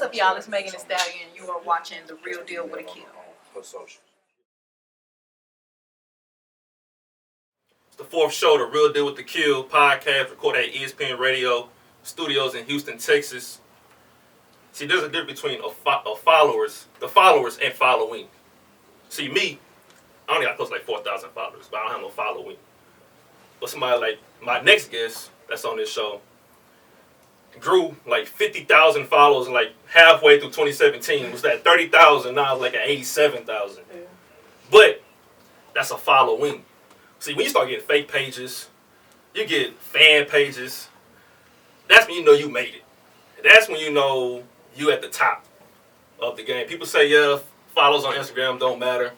up, y'all? It's Megan Thee Stallion. You are watching The Real Deal with Akil. It's the fourth show, The Real Deal with Akil podcast, recorded at ESPN Radio Studios in Houston, Texas. See, there's a difference between the followers and following. See, me, I only got close to like 4,000 followers, but I don't have no following. But somebody like my next guest that's on this show grew like 50,000 followers like halfway through 2017. It was at 30,000, now it's like at 87,000. Yeah. But that's a following. See, when you start getting fake pages, you get fan pages, that's when you know you made it. That's when you know you at the top of the game. People say, yeah, follows on Instagram don't matter.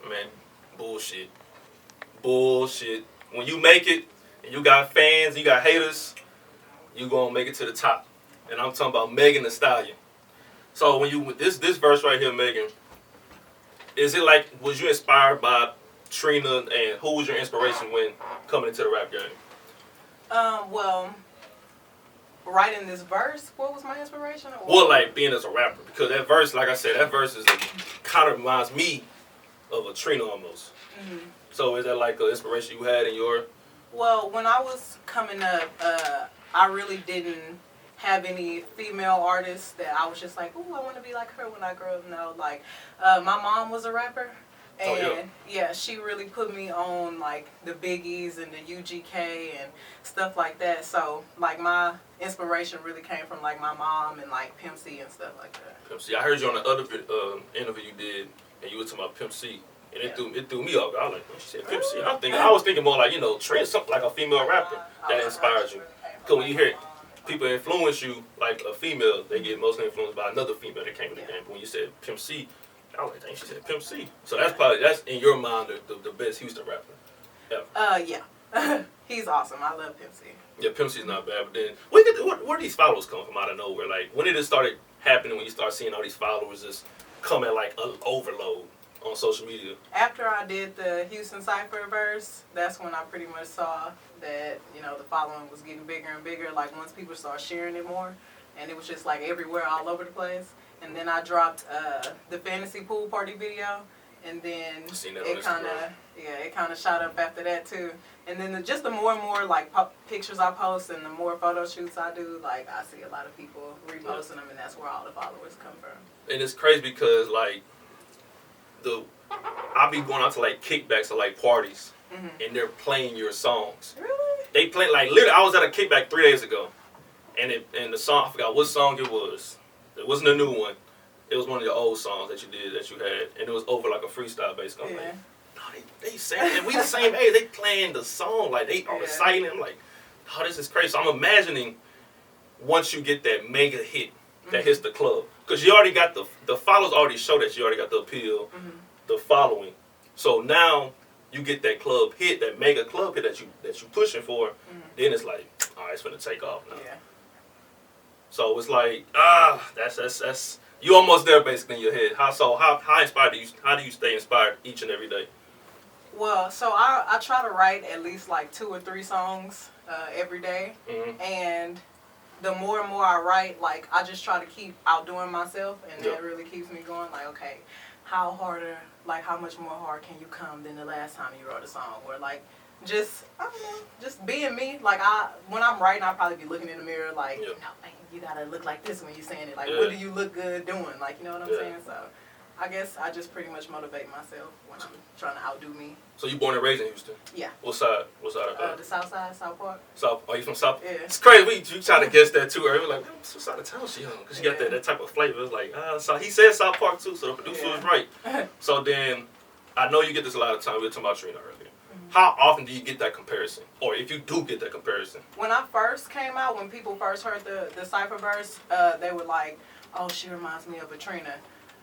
Man, bullshit. Bullshit. When you make it, and you got fans, you got haters, you gonna make it to the top. And I'm talking about Megan Thee Stallion. So when you, this verse right here, Megan, is it like, was you inspired by Trina, and who was your inspiration when coming into the rap game? Well, writing this verse, what was my inspiration? Well, like being as a rapper, because that verse, like I said, that verse is kind of reminds me of a Trina almost. Mm-hmm. So is that like an inspiration you had in your? Well, when I was coming up, I really didn't have any female artists that I was just like, ooh, I want to be like her when I grow up. No, like my mom was a rapper. And yeah, she really put me on like the Biggies and the UGK and stuff like that. So like my inspiration really came from like my mom and like Pimp C and stuff like that. Pimp C. I heard you on the other interview you did, and you were talking about Pimp C, and it threw me off. I was like, when she said Pimp C, I was thinking more like, you know, Trent, something like a female rapper that inspires you. Because when you hear people influence you like a female, they get mostly influenced by another female that came in the game. But when you said Pimp C, I was like, dang, she said Pimp C. So that's in your mind the best Houston rapper ever. Yeah. He's awesome. I love Pimp C. Yeah, Pimp C's not bad. But then, where do these followers come from out of nowhere? Like, when did it started happening, when you start seeing all these followers just come at like an overload on social media? After I did the Houston Cypher verse, that's when I pretty much saw that, you know, the following was getting bigger and bigger. Like, once people started sharing it more, and it was just like everywhere, all over the place. And then I dropped the fantasy pool party video, and then it kind of shot up after that too. And then just the more and more like pictures I post and the more photo shoots I do, like I see a lot of people reposting them, and that's where all the followers come from. And it's crazy because like I'll be going out to like kickbacks or like parties, and they're playing your songs. Really? They play like literally. I was at a kickback 3 days ago, and the song, I forgot what song it was. It wasn't a new one. It was one of your old songs that you had, and it was over like a freestyle basically. Yeah. I'm like, no, they sang, and we the same age. They playing the song, like they are reciting it. I'm like, oh, this is crazy. So I'm imagining once you get that mega hit that hits the club, because you already got the followers already show that you already got the appeal, the following. So now you get that club hit, that mega club hit that you pushing for. Then it's like, all right, it's gonna take off now. Yeah. So it's like, that's you almost there basically in your head. How inspired do you? How do you stay inspired each and every day? Well, so I try to write at least like 2 or 3 songs every day, and the more and more I write, like I just try to keep outdoing myself, and that really keeps me going. Like, okay, how much more hard can you come than the last time you wrote a song? Or like, just I don't know, just being me. Like when I'm writing, I'll probably be looking in the mirror like, no, man, you gotta look like this when you're saying it. Like, what do you look good doing? Like, you know what I'm saying? So I guess I just pretty much motivate myself when I'm trying to outdo me. So you born and raised in Houston? Yeah. What side? What side of that? The South Side, South Park. South. Are you from South? Yeah. It's crazy. You try to guess that too early. Like, what side of town she on? Because you got that type of flavor. It's like, so he said South Park too, so the producer was right. So then, I know you get this a lot of time. We were talking about Trina earlier. How often do you get that comparison? Or if you do get that comparison? When I first came out, when people first heard the Cypher verse, they were like, oh, she reminds me of a Trina.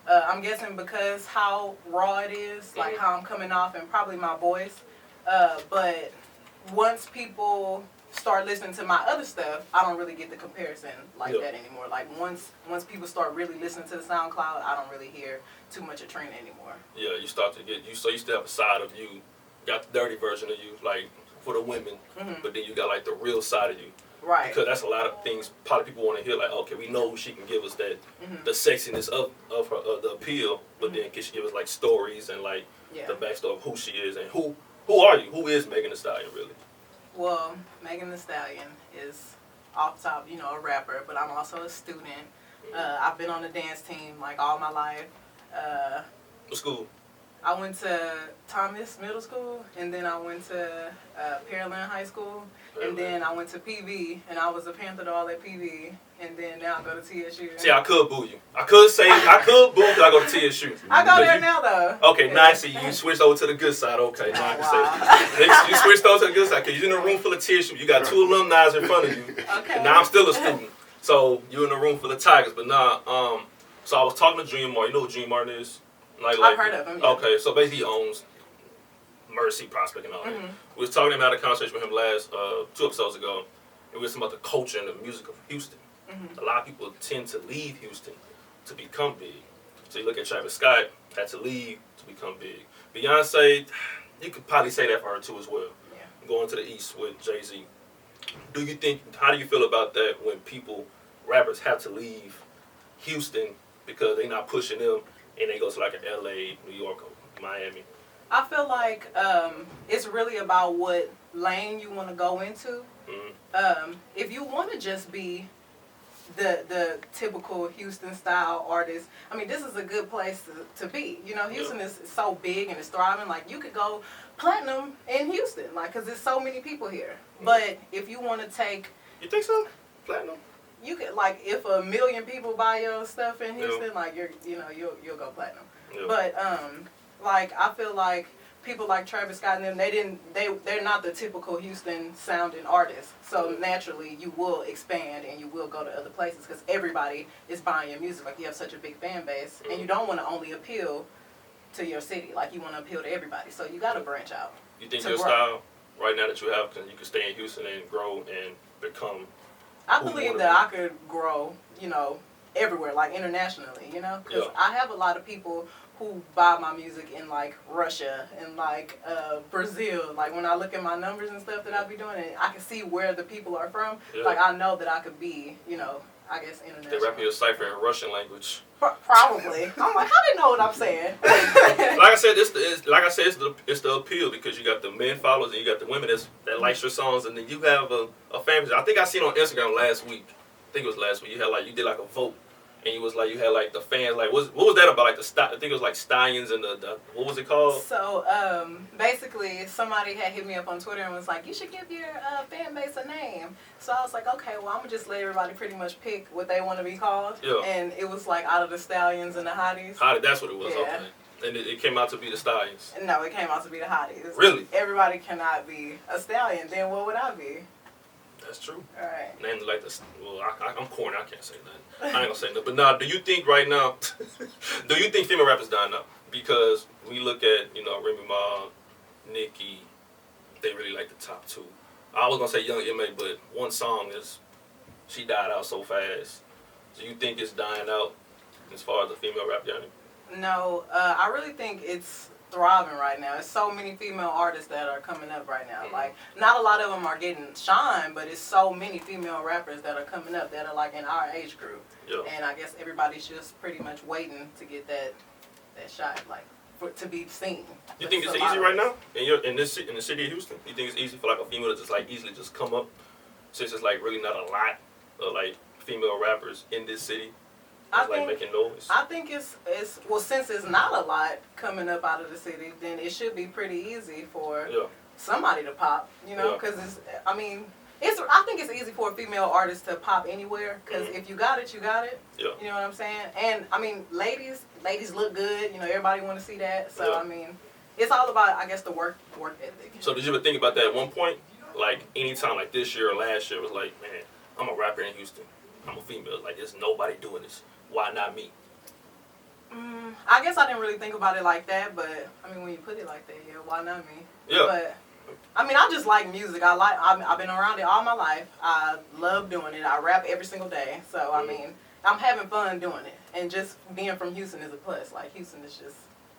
I'm guessing because how raw it is, like how I'm coming off, and probably my voice. But once people start listening to my other stuff, I don't really get the comparison like that anymore. Like once people start really listening to the SoundCloud, I don't really hear too much of Trina anymore. Yeah, you start to get so you still have a side of you, got the dirty version of you, like for the women, but then you got like the real side of you. Right. Because that's a lot of things probably people want to hear. Like, okay, we know she can give us that, the sexiness of her, the appeal, but then can she give us like stories and like the backstory of who she is and who are you? Who is Megan Thee Stallion really? Well, Megan Thee Stallion is off top, a rapper, but I'm also a student. I've been on the dance team like all my life. What school? I went to Thomas Middle School, and then I went to Pearland High School, and then I went to PV, and I was a Panther doll at PV, and then now I go to TSU. See, I could boo you. I could boo because I go to TSU. I go there now, though. Okay, now I see you switched over to the good side. Okay, now I can say you switched over to the good side because you're in a room full of TSU. You got 2 alumni in front of you. Okay. And now I'm still a student. So you're in a room full of Tigers. But nah, so I was talking to Dream Martin. You know who Dream Martin is? I've heard of him. Yeah. Okay, so basically he owns Mercy, Prospect, and all that. We was talking about a conversation with him last 2 episodes ago, and we were talking about the culture and the music of Houston. A lot of people tend to leave Houston to become big. So you look at Travis Scott, had to leave to become big. Beyonce, you could probably say that for her too as well. Yeah. Going to the East with Jay-Z. How do you feel about that when rappers have to leave Houston because they're not pushing them and they go to like an LA, New York, or Miami? I feel like it's really about what lane you want to go into. If you want to just be the typical Houston style artist, I mean, this is a good place to be. Houston is so big and it's thriving. Like, you could go platinum in Houston, like, because there's so many people here. But if you want to take... You think so? Platinum? You could, like, if 1 million people buy your stuff in Houston, like, you'll go platinum. But like, I feel like people like Travis Scott and them, they're not the typical Houston sounding artists. So naturally, you will expand and you will go to other places because everybody is buying your music. Like, you have such a big fan base, and you don't want to only appeal to your city. Like, you want to appeal to everybody. So you got to branch out. You think your style right now that you have, because you can stay in Houston and grow and become? I believe that I could grow, everywhere, like internationally, because I have a lot of people who buy my music in like Russia and like Brazil. Like, when I look at my numbers and stuff that I be doing, and I can see where the people are from. Like, I know that I could be, I guess international. They rap you a cipher in Russian language. Probably. I'm like, how they know what I'm saying? Like I said, it's the appeal, because you got the men followers and you got the women that likes your songs, and then you have a family. I think I seen on Instagram last week. I think it was last week. You did like a vote. And you had like the fans, like what was that about? Like I think it was like Stallions and the what was it called? So basically, somebody had hit me up on Twitter and was like, you should give your fan base a name. So I was like, okay, well, I'm gonna just let everybody pretty much pick what they want to be called. Yeah. And it was like out of the Stallions and the Hotties. That's what it was. Yeah. Okay. And it came out to be the Stallions. No, it came out to be the Hotties. Really? Everybody cannot be a Stallion. Then what would I be? That's true. All right. Named like this. Well, I'm corny. I can't say nothing. I ain't gonna say nothing. But now, do you think right now? Do you think female rappers dying up? Because we look at Remy Ma, Nicki, they really like the top 2. I was gonna say Young M.A., but one song she died out so fast. Do you think it's dying out as far as the female rap journey? No, I really think it's thriving right now. There's so many female artists that are coming up right now. Like, not a lot of them are getting shine, but it's so many female rappers that are coming up that are like in our age group. Yeah. And I guess everybody's just pretty much waiting to get that shot, like, to be seen. You think it's easy right now in the city of Houston? You think it's easy for like a female to just like easily just come up, since it's like really not a lot of like female rappers in this city? Making noise. I think it's well, since it's not a lot coming up out of the city, then it should be pretty easy for somebody to pop, because I think it's easy for a female artist to pop anywhere, because if you got it, you got it. Yeah. You know what I'm saying? And I mean, ladies look good. Everybody want to see that. So I mean, it's all about, I guess, the work ethic. So did you ever think about that at one point? Like, anytime, like this year or last year, it was like, man, I'm a rapper in Houston. I'm a female. Like, there's nobody doing this. Why not me? I guess I didn't really think about it like that, but I mean, when you put it like that, why not me? Yeah. But I mean, I just like music. I've been around it all my life. I love doing it. I rap every single day. So I mean, I'm having fun doing it, and just being from Houston is a plus. Like, Houston is just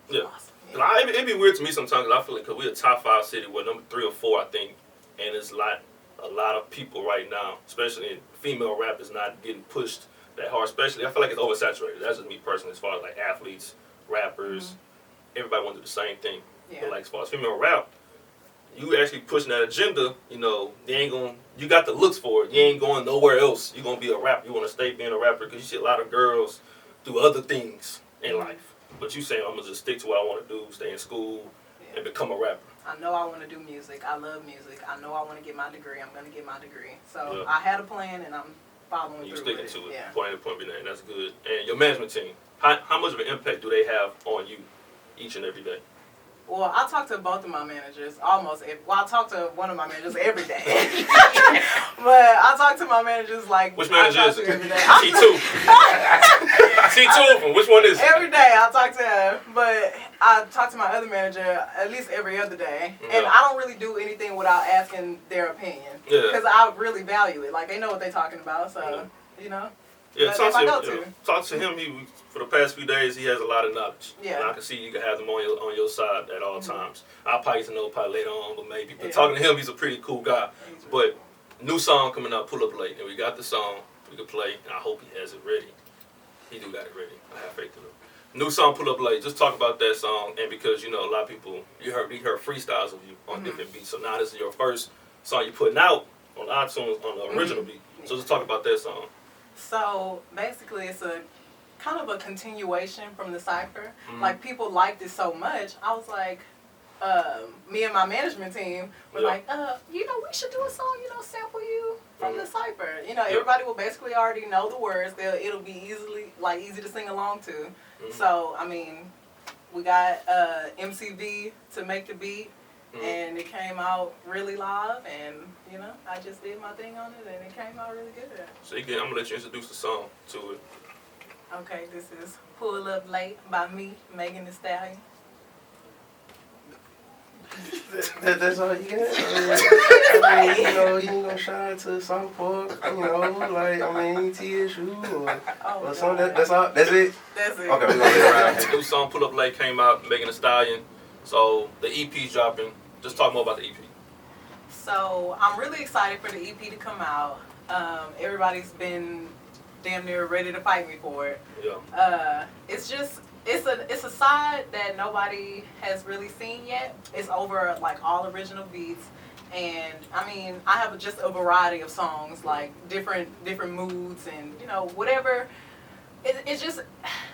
awesome. Yeah. It'd be weird to me sometimes, because I feel like we're a top 5 city, we're number 3 or 4, I think, and it's a lot a lot of people right now, especially female rap, is not getting pushed that hard. Especially, I feel like it's oversaturated. That's just me personally, as far as like athletes, rappers, everybody wants to do the same thing. Yeah. But like as far as female rap, you actually pushing that agenda. You know, you got the looks for it. You ain't going nowhere else. You gonna be a rapper. You want to stay being a rapper because you see a lot of girls do other things in life. But you saying I'm gonna just stick to what I want to do, stay in school, and become a rapper. I know I want to do music. I love music. I know I want to get my degree. I'm gonna get my degree. So I had a plan, and I'm following through. You sticking with to it. Yeah. Point A to point B. That's good. And your management team, how much of an impact do they have on you each and every day? Well, I talk to both of my managers I talk to one of my managers every day. But I talk to my managers like which manager is it? Every day. T2. T2 of them. Which one is it? Every day I talk to her, but I talk to my other manager at least every other day. And I don't really do anything without asking their opinion. Because I really value it. Like, they know what they're talking about, so, you know. Yeah, talk to him. For the past few days, he has a lot of knowledge. Yeah. And I can see you can have him on your side at all times. I'll probably get to know later on, but maybe. But talking to him, he's a pretty cool guy. But new song coming out, Pull Up Late. And we got the song we can play, and I hope he has it ready. He do got it ready. I have faith in him. New song, Pull Up Late. Just talk about that song. And because, you know, a lot of people, we heard freestyles of you on different beats. So now this is your first song you're putting out on iTunes on the original beat. So just talk about that song. So basically, it's a kind of a continuation from the cypher. Like, people liked it so much. I was like, me and my management team were like, you know, we should do a song, you know, sample you from the cypher. You know, everybody will basically already know the words. It'll be easy to sing along to. So, I mean, we got MCV to make the beat. And it came out really live, and, you know, I just did my thing on it, and it came out really good. So again, I'm going to let you introduce the song to it. Okay, this is Pull Up Late by me, Megan Thee Stallion. That's all you get? I mean, you know, you gonna shout out to South Park, you know, like, I mean, TSU or something. That's all? That's it? That's it. Okay, we're gonna get around. The new song, Pull Up Late, came out, Megan Thee Stallion. So the EP's dropping. Just talk more about the EP. So I'm really excited for the EP to come out. Everybody's been damn near ready to fight me for it. Yeah. It's a side that nobody has really seen yet. It's over like all original beats, and I mean, I have just a variety of songs, like different moods, and you know, whatever. It's just,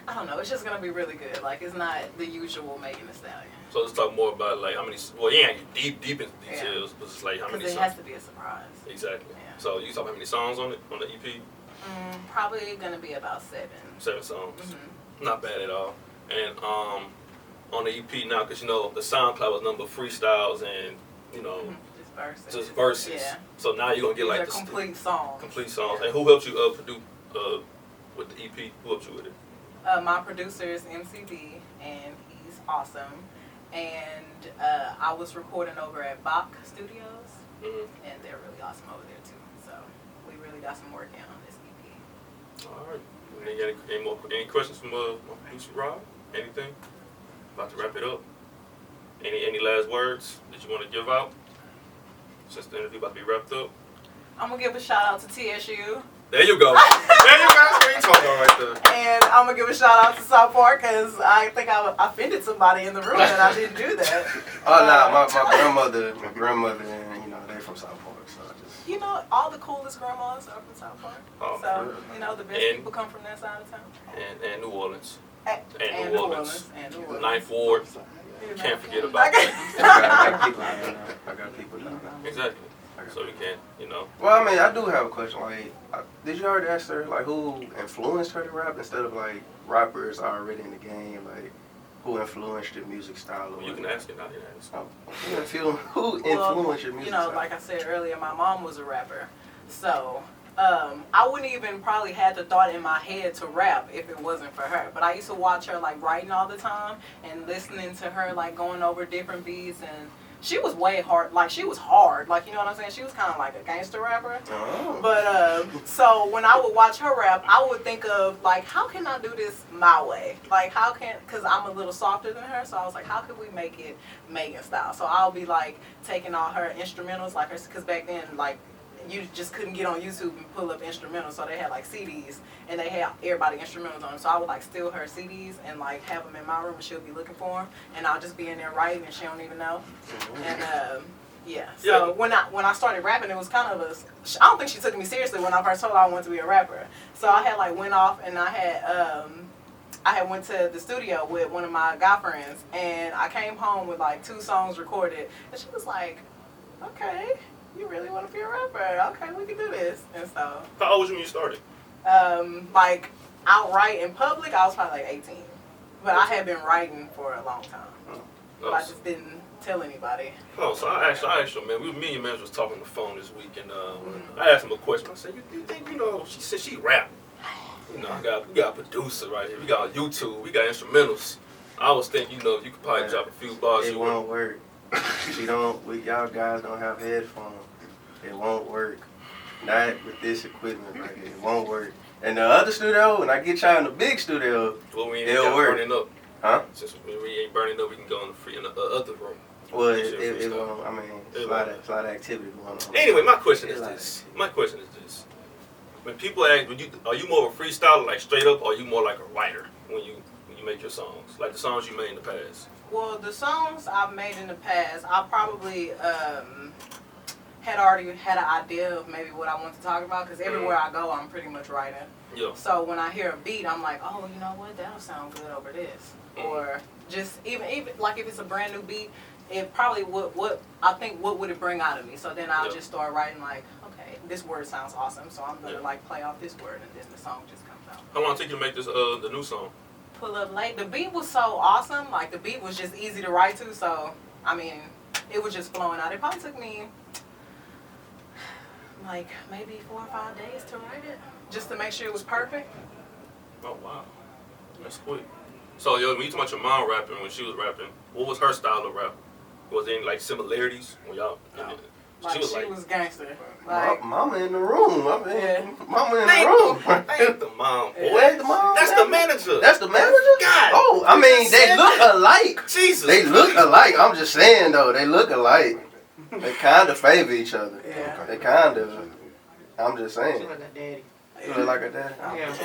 I don't know, it's just gonna be really good. Like, it's not the usual Megan Thee Stallion. So let's talk more about like how many. Well, yeah, deep into details, but it's like how many. Because it has to be a surprise. Exactly. Yeah. So you talk how many songs on it on the EP? Probably gonna be about 7. 7 songs. Not bad at all. And on the EP now, because you know the SoundCloud was number freestyles and you know just verses. Yeah. So now you're gonna get like the complete songs. Complete songs. Yeah. And who helped you produce with the EP? Who helped you with it? My producer is MCB, and he's awesome. And I was recording over at Bach Studios, and they're really awesome over there too. So we really got some work in on this EP. All right. Any questions from my producer Rob? Anything? About to wrap it up. Any last words that you want to give out since the interview about to be wrapped up? I'm gonna give a shout out to TSU. There you go. There you go. That's what you talking about right there. And I'm gonna give a shout out to South Park because I think I offended somebody in the room and I didn't do that. My grandmother, and you know, they're from South Park, so I just. You know, all the coolest grandmas are from South Park. So you know, the best people come from that side of town. And New Orleans. And New Orleans. Ninth Ward. Can't forget about that. I got people now. Exactly. So we can't, you know. Well, I mean, I do have a question. Like, did you already ask her, like, who influenced her to rap instead of, like, rappers already in the game? Like, who influenced your music style? Or you can ask it, I didn't ask. Who influenced your music style? You know, like I said earlier, my mom was a rapper. So, I wouldn't even probably had the thought in my head to rap if it wasn't for her. But I used to watch her, like, writing all the time and listening to her, like, going over different beats, and she was way hard, like she was hard, like, you know what I'm saying? She was kind of like a gangster rapper. Oh. But, so when I would watch her rap, I would think of, like, how can I do this my way? Like, because I'm a little softer than her, so I was like, how could we make it Megan style? So I'll be, like, taking all her instrumentals, like, because back then, like, you just couldn't get on YouTube and pull up instrumentals, so they had like CDs and they had everybody instrumentals on them. So I would like steal her CDs and like have them in my room, and she'll be looking for them, and I'll just be in there writing and she don't even know. And yeah. So when I started rapping, it was kind of I don't think she took me seriously when I first told her I wanted to be a rapper. So I had like went off and I had went to the studio with one of my guy friends, and I came home with like 2 songs recorded, and she was like, okay, you really want to be a rapper? Okay, we can do this. And so. How old was you when you started? Like outright in public, I was probably like 18. But I had been writing for a long time. But I just didn't tell anybody. Oh, so I asked you, man, me and your man was talking on the phone this week, and I asked him a question. I said, you think, she said she rap. We got a producer right here. We got YouTube. We got instrumentals. I was thinking, you could probably drop a few bars. It won't work. Y'all guys don't have headphones. It won't work. Not with this equipment right here. It won't work. And the other studio, when I get y'all in the big studio, it'll work. Burning up. Huh? Since we ain't burning up, we can go in the other room. Well, it won't. I mean, it's a lot of activity going on. Anyway, my question is this. When people ask, are you more of a freestyler, like straight up, or are you more like a writer when you make your songs, like the songs you made in the past? Well, the songs I've made in the past, I probably had already had an idea of maybe what I want to talk about, because everywhere I go, I'm pretty much writing. Yeah. So when I hear a beat, I'm like, oh, you know what, that'll sound good over this. Or just even like if it's a brand new beat, it probably what would it bring out of me? So then I'll just start writing like, okay, this word sounds awesome, so I'm gonna like play off this word, and then the song just comes out. How long did it take you to make this the new song? Pull up late. The beat was so awesome. Like the beat was just easy to write to. So I mean, it was just flowing out. It probably took me like maybe 4 or 5 days to write it, just to make sure it was perfect. Oh wow, that's quick. So when you talking about your mom rapping, when she was rapping, what was her style of rap? Was there any like similarities when y'all? No. She was gangster. Like, mama in the room. Mama in the room. Thank the mom. Where's the mom? That's the manager. That's the manager? God. Oh, I mean, they look alike. Jesus. They look alike. I'm just saying, though, they look alike. They kind of favor each other. Yeah. They kind of. I'm just saying. She like a daddy. You look like her dad? Yeah.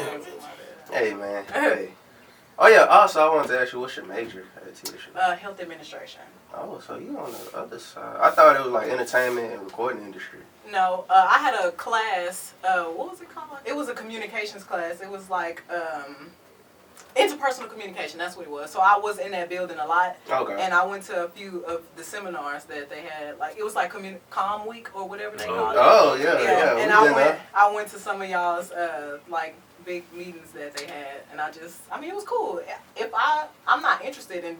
Hey, man. Hey. Oh, yeah. Also, I wanted to ask you, what's your major at TSU? Health administration. Oh, so you on the other side. I thought it was like entertainment and recording industry. No, I had a class, what was it called? It was a communications class. It was like interpersonal communication, that's what it was. So I was in that building a lot. Okay. And I went to a few of the seminars that they had. Like, it was like Comm Week or whatever they called it. Oh, yeah. And I went to some of y'all's, like, big meetings that they had. And it was cool. I'm not interested in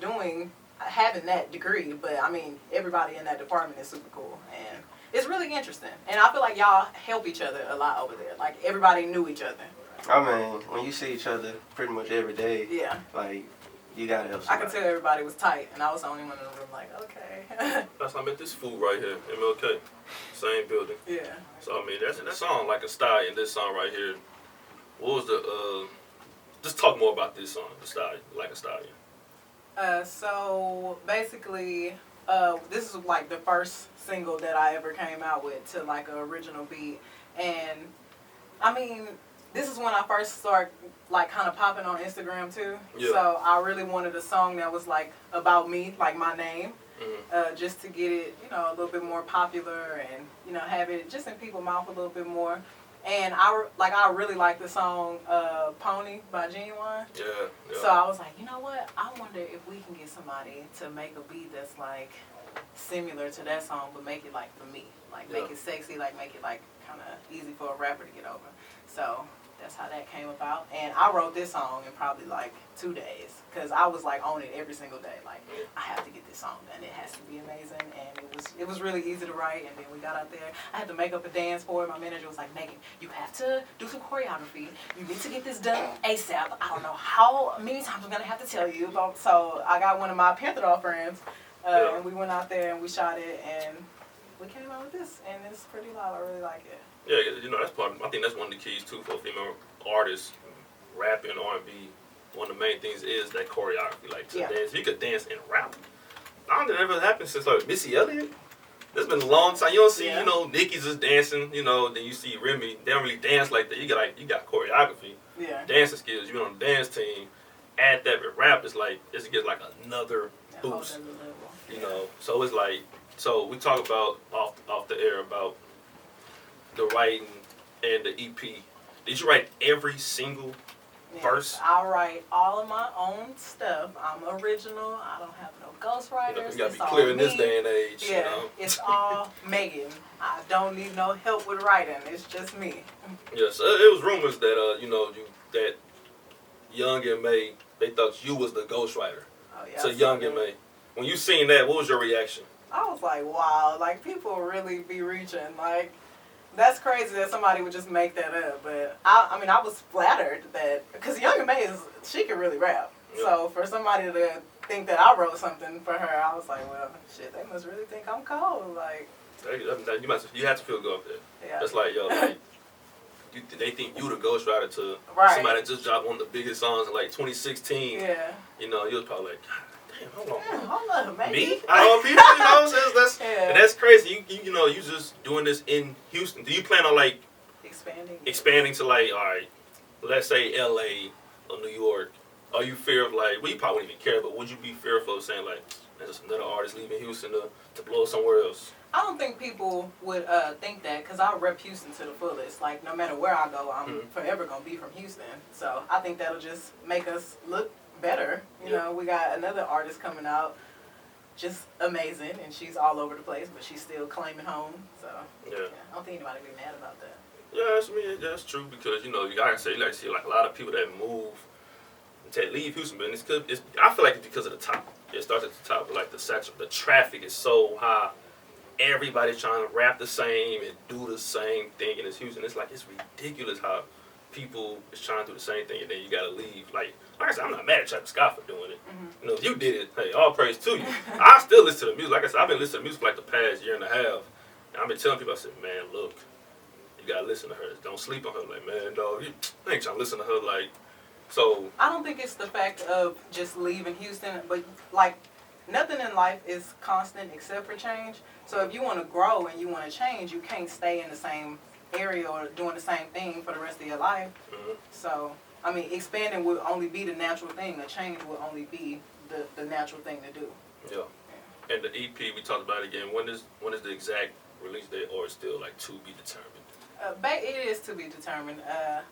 having that degree, but I mean, everybody in that department is super cool, and it's really interesting. And I feel like y'all help each other a lot over there. Like everybody knew each other. I mean, when you see each other pretty much every day, like you gotta help somebody. I could tell everybody was tight, and I was the only one in the room. Like, okay. That's how I met this fool right here, MLK, same building. Yeah. So I mean, that song like a Stallion. This song right here. What was the? Just talk more about this song, the Stallion, like a Stallion. So basically, this is like the first single that I ever came out with to like an original beat, and I mean, this is when I first started like kind of popping on Instagram too. Yeah. So I really wanted a song that was like about me, like my name, just to get it, a little bit more popular and have it just in people's mouth a little bit more. And I really like the song Pony by Genuine. Yeah. So I was like, you know what? I wonder if we can get somebody to make a beat that's like similar to that song, but make it like for me. Like make it sexy, like make it like kind of easy for a rapper to get over. So that's how that came about. And I wrote this song in probably like 2 days, because I was like on it every single day. Like, I have to get this song done. It has to be amazing. And it was really easy to write. And then we got out there. I had to make up a dance for it. My manager was like, Megan, you have to do some choreography. You need to get this done ASAP. I don't know how many times I'm going to have to tell you. So I got one of my Panther Doll friends. And we went out there and we shot it. And we came out with this. And it's pretty loud. I really like it. Yeah, that's part. I think that's one of the keys too for a female artist, rapping R&B. One of the main things is that choreography. Like to dance, you could dance and rap. I don't think that ever happened since like Missy Elliott. It's been a long time. You don't see, Nicki's just dancing, then you see Remy. They don't really dance like that. You got choreography, dancing skills. You're on the dance team. Add that with rap, it gets like another boost. So it's like, so we talk about off the air about the writing and the EP. Did you write every single verse? I write all of my own stuff. I'm original. I don't have no ghostwriters. You gotta be clear in this day and age. Yeah, it's all Megan. I don't need no help with writing. It's just me. Yes, it was rumors that that Young and May, they thought you was the ghostwriter. Oh yeah. So Young and May, when you seen that, what was your reaction? I was like, wow, like people really be reaching. Like, that's crazy that somebody would just make that up. But I mean, I was flattered that, because Young and May she can really rap. Yeah. So for somebody to think that I wrote something for her, I was like, well, shit, they must really think I'm cold. Like, you have to feel good with that. Yeah. It's like, they think you the ghostwriter to somebody that just dropped one of the biggest songs in like 2016. Yeah. You was probably like, damn, hold on. Yeah, hold on, man. Me? All people, and that's crazy. You just doing this in Houston. Do you plan on like expanding to like, all right, let's say LA or New York? Are you fear of like, well, you probably wouldn't even care, but would you be fearful of saying like, there's another artist leaving Houston to blow somewhere else? I don't think people would think that, because I rep Houston to the fullest. Like, no matter where I go, I'm forever going to be from Houston. So I think that'll just make us look better. You know, we got another artist coming out, just amazing, and she's all over the place, but she's still claiming home. So I don't think anybody would be mad about that. Yeah, that's true, because, you gotta say, like a lot of people that move to leave Houston, but I feel like it's because of the top. It starts at the top, like the traffic is so high. Everybody's trying to rap the same and do the same thing in this Houston. It's like, it's ridiculous how people is trying to do the same thing, and then you gotta leave. Like I said, I'm not mad at Travis Scott for doing it. Mm-hmm. If you did it, hey, all praise to you. I still listen to the music. Like I said, I've been listening to music for like the past year and a half. And I've been telling people, I said, man, look, you gotta listen to her. Don't sleep on her. Like, man, dog, you ain't trying to listen to her. Like, so. I don't think it's the fact of just leaving Houston, but like, nothing in life is constant except for change. So if you want to grow and you want to change, you can't stay in the same area or doing the same thing for the rest of your life. Mm-hmm. So, I mean, expanding would only be the natural thing. A change would only be the natural thing to do. Yeah. And the EP, we talked about it again. When is the exact release date, or is still like to be determined? It is to be determined.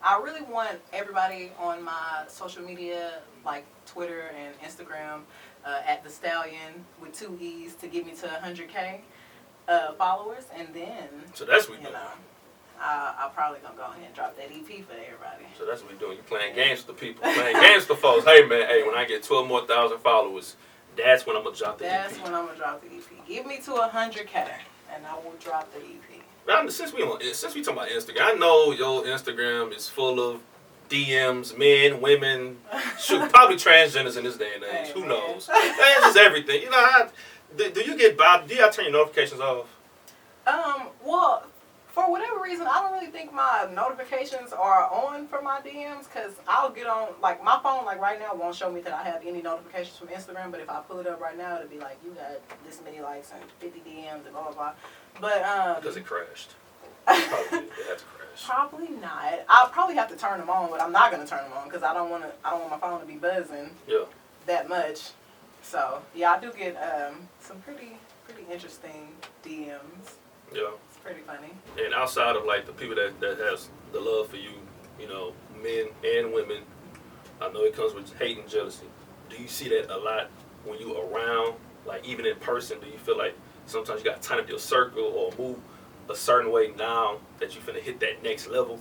I really want everybody on my social media, like Twitter and Instagram, at the Stallion with 2 E's, to get me to 100K followers, and then. So that's what we doing. I'm probably gonna go ahead and drop that EP for everybody. So that's what we're doing. You're playing games with the people, playing games with the folks. Hey man, when I get 12 more thousand followers, that's when I'm gonna drop the EP. That's when I'm gonna drop the EP. Give me to 100K, and I will drop the EP. Now, since we talking about Instagram, I know your Instagram is full of DMs, men, women, shoot, probably transgenders in this day and age. Who knows? It's just everything. Do you get bothered? Do you turn your notifications off? Well, for whatever reason, I don't really think my notifications are on for my DMs, because I'll get on, like, my phone, like, right now won't show me that I have any notifications from Instagram, but if I pull it up right now, it'll be like, you got this many likes and 50 DMs and blah, blah, blah. But, because it crashed. Probably it had to crash. Probably not. I'll probably have to turn them on, but I'm not going to turn them on, because I don't want my phone to be buzzing that much. So, yeah, I do get some pretty interesting DMs. Yeah. It's pretty funny. And outside of like the people that has the love for you, men and women, I know it comes with hate and jealousy. Do you see that a lot when you around, like even in person? Do you feel like sometimes you got to tighten up your circle or move a certain way now that you finna hit that next level?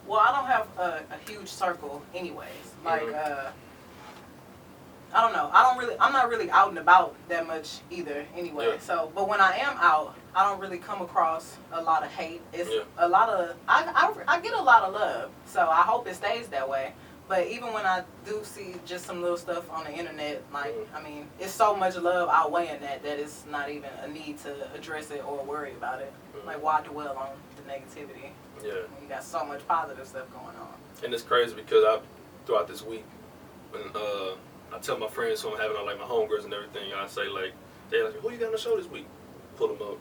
Well, I don't have a huge circle anyways. Like, I don't know. I'm not really out and about that much either anyway. Yeah. So, but when I am out, I don't really come across a lot of hate. It's a lot of, I get a lot of love. So I hope it stays that way. But even when I do see just some little stuff on the internet, like, I mean, it's so much love outweighing that it's not even a need to address it or worry about it. Like, why dwell on the negativity? Yeah. When you got so much positive stuff going on. And it's crazy because throughout this week, when I tell my friends who I'm having on, like my homegirls and everything, I say like, they're like, who you got on the show this week? Pull them up.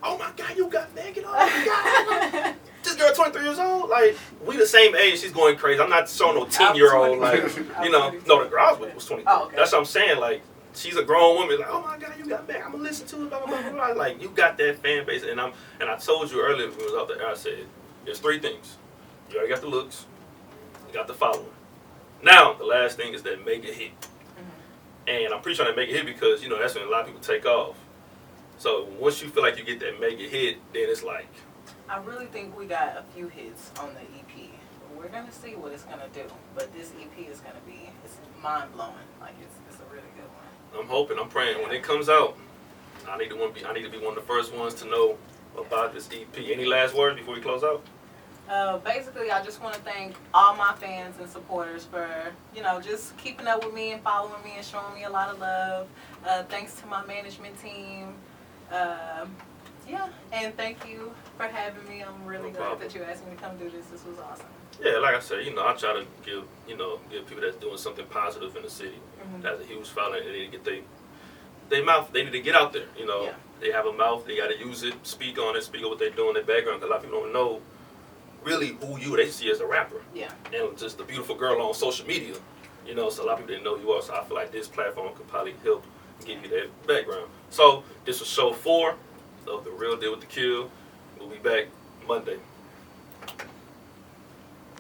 oh my God, you got naked. Oh my God. This girl 23 years old. Like, we the same age. She's going crazy. I'm not showing no 10-year-old. Like, you know. No, the girl I was with was 23. Oh, okay. That's what I'm saying. Like, she's a grown woman. Like, oh my God, you got back. I'm gonna listen to it. Blah, blah, blah, blah. Like, you got that fan base. And I told you earlier when we was out there, I said, there's 3 things. You already got the looks. You got the following. Now, the last thing is that make it hit. And I'm pretty sure that make it hit because, you know, that's when a lot of people take off. So once you feel like you get that make it hit, then it's like. I really think we got a few hits on the EP. We're going to see what it's going to do. But this EP is going to be, it's mind-blowing. Like, it's a really good one. I'm hoping, I'm praying. When it comes out, I need to be one of the first ones to know about this EP. Any last words before we close out? Basically, I just want to thank all my fans and supporters for, you know, just keeping up with me and following me and showing me a lot of love. Thanks to my management team. Yeah, and thank you for having me. I'm really glad that you asked me to come do this. This was awesome. Yeah, like I said, you know, I try to give people that's doing something positive in the city. That's a huge following. They need to get their mouth. They need to get out there. You know, They have a mouth. They got to use it. Speak on it. Speak on what they're doing. Their background. Because a lot of people don't know really who you. They see as a rapper. Yeah. And just the beautiful girl on social media. You know, so a lot of people didn't know who you are. So I feel like this platform could probably help give you that background. So this was show 4 of The Real Deal with Akil. We'll be back Monday.